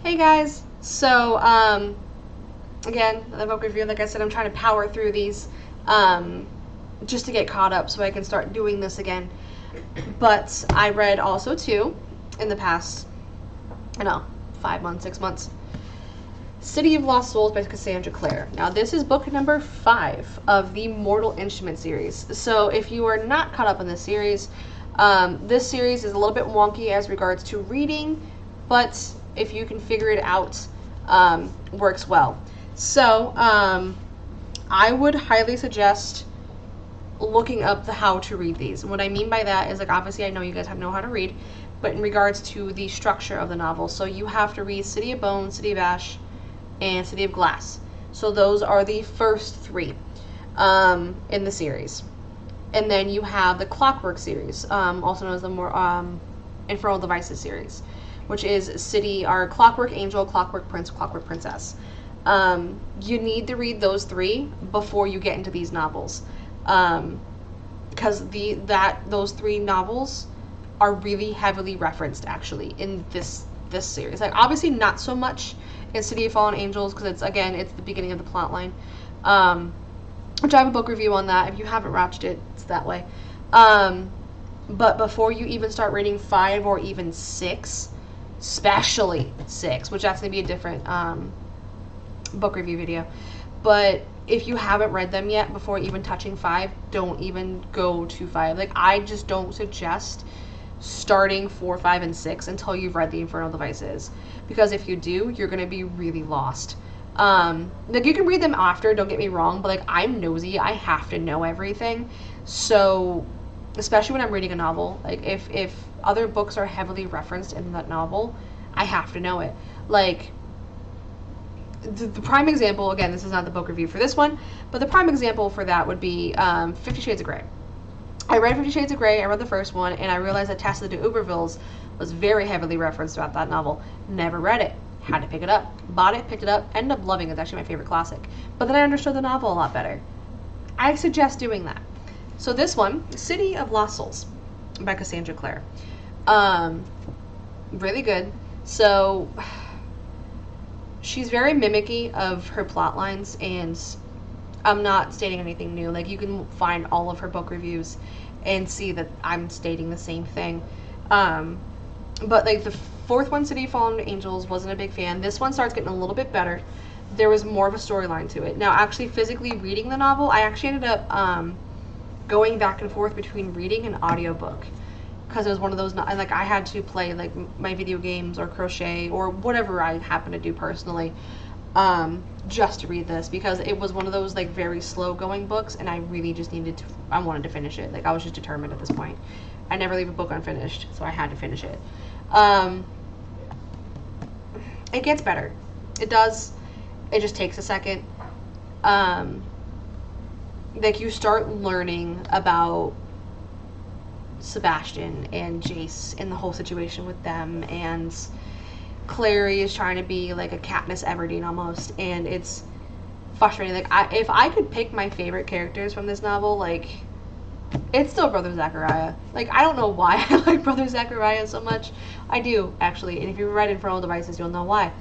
Hey guys! So, again, the book review, like I said, I'm trying to power through these, just to get caught up so I can start doing this again. But I read also, too, in the past, 5 months, 6 months, City of Lost Souls by Cassandra Clare. Now, this is book number 5 of the Mortal Instrument series. So, if you are not caught up in this series is a little bit wonky as regards to reading, but if you can figure it out, works well. So, I would highly suggest looking up the how to read these. And what I mean by that is, like, obviously I know you guys know how to read, but in regards to the structure of the novel. So you have to read City of Bones, City of Ash, and City of Glass. So those are the first 3 in the series. And then you have the Clockwork series, also known as the more Infernal Devices series, which is Clockwork Angel, Clockwork Prince, Clockwork Princess. You need to read those 3 before you get into these novels, because those 3 novels are really heavily referenced actually in this series. Like, obviously not so much in City of Fallen Angels, because it's the beginning of the plot line. Which I have a book review on that. If you haven't watched it, it's that way. But before you even start reading 5 or even 6, especially 6, which that's going to be a different book review video. But if you haven't read them yet before even touching 5, don't even go to 5. Like, I just don't suggest starting 4, 5, and 6 until you've read the Infernal Devices. Because if you do, you're going to be really lost. Like, you can read them after, don't get me wrong, but, like, I'm nosy. I have to know everything. So, especially when I'm reading a novel, like, if other books are heavily referenced in that novel, I have to know it. Like, the prime example, again, this is not the book review for this one, but the prime example for that would be 50 Shades of Grey. I read 50 Shades of Grey, I read the first one, and I realized that Tessa de Ubervilles was very heavily referenced throughout that novel. Never read it. Had to pick it up. Bought it, picked it up, ended up loving it. It's actually my favorite classic. But then I understood the novel a lot better. I suggest doing that. So this one, City of Lost Souls by Cassandra Clare. Really good. So she's very mimicky of her plot lines, and I'm not stating anything new. Like, you can find all of her book reviews and see that I'm stating the same thing. But, like, the 4th one, City of Fallen Angels, wasn't a big fan. This one starts getting a little bit better. There was more of a storyline to it. Now, actually physically reading the novel, I actually ended up going back and forth between reading and audiobook, because it was one of those, like, I had to play, like, my video games or crochet or whatever I happen to do personally, just to read this, because it was one of those, like, very slow going books, and I really just I wanted to finish it. Like, I was just determined at this point. I never leave a book unfinished, so I had to finish it. It gets better. It does. It just takes a second. Like, you start learning about Sebastian and Jace and the whole situation with them, and Clare is trying to be like a Katniss Everdeen almost, and it's frustrating. Like, if I could pick my favorite characters from this novel, like, it's still Brother Zachariah. Like, I don't know why I like Brother Zachariah so much. I do, actually, and if you read Infernal Devices, you'll know why.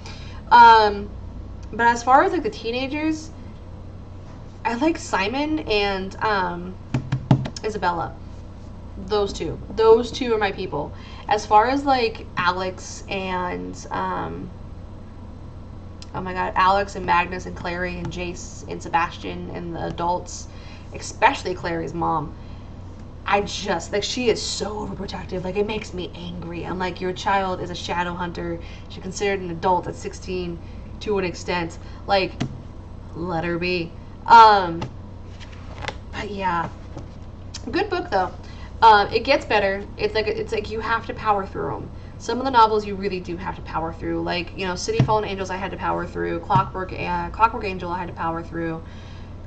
But as far as, like, the teenagers, I like Simon and Isabella. Those two are my people. As far as, like, Alex and Alex and Magnus and Clary and Jace and Sebastian and the adults, especially Clary's mom, I just, like, she is so overprotective. Like, it makes me angry. I'm like, your child is a shadow hunter. She's considered an adult at 16 to an extent. Like, let her be. But yeah, good book though. It gets better. It's like you have to power through them. Some of the novels you really do have to power through. Like, City of Fallen Angels I had to power through. Clockwork Angel I had to power through.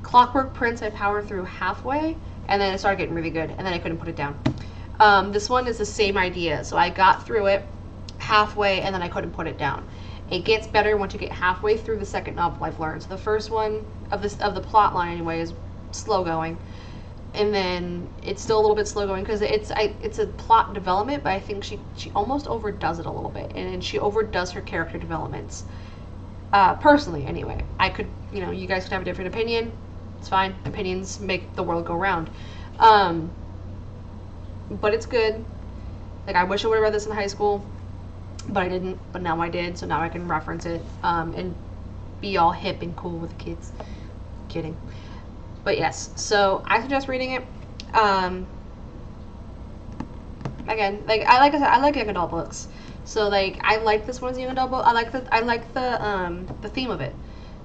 Clockwork Prince I powered through halfway, and then it started getting really good, and then I couldn't put it down. This one is the same idea. So I got through it halfway, and then I couldn't put it down. It gets better once you get halfway through the second novel, I've learned. So the first one of the plot line anyway is slow going. and then it's still a little bit slow going because it's a plot development, but I think she almost overdoes it a little bit, and she overdoes her character developments. Personally, anyway, I could, you guys could have a different opinion. It's fine. Opinions make the world go round. But it's good. Like, I wish I would have read this in high school, but I didn't. But now I did, so now I can reference it and be all hip and cool with the kids. Kidding. But yes, so I suggest reading it. Again, like I like young adult books. So like I like this one as a young adult book. I like the theme of it.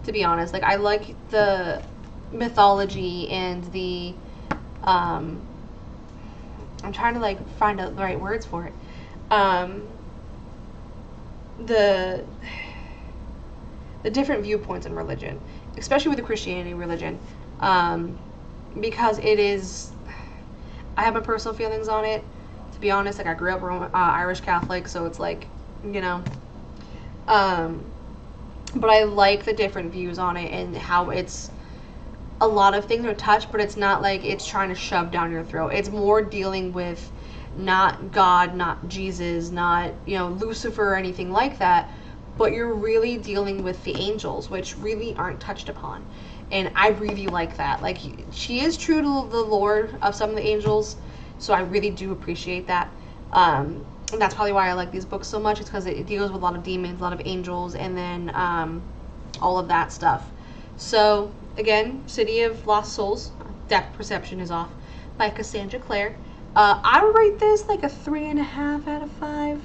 To be honest, like I like the mythology and the I'm trying to like find out the right words for it. The different viewpoints in religion, especially with the Christianity religion, because it is. I have my personal feelings on it. To be honest, like I grew up Irish Catholic, so it's like, but I like the different views on it and how it's a lot of things are touched, but it's not like it's trying to shove down your throat. It's more dealing with not God, not Jesus, not, Lucifer or anything like that, but you're really dealing with the angels, which really aren't touched upon. And I really like that. Like, she is true to the lore of some of the angels, so I really do appreciate that. And that's probably why I like these books so much. It's because it deals with a lot of demons, a lot of angels, and then all of that stuff. So, again, City of Lost Souls, Depth Perception is Off, by Cassandra Clare. I would rate this like a 3.5 out of 5.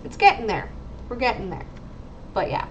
It's getting there. We're getting there. But yeah.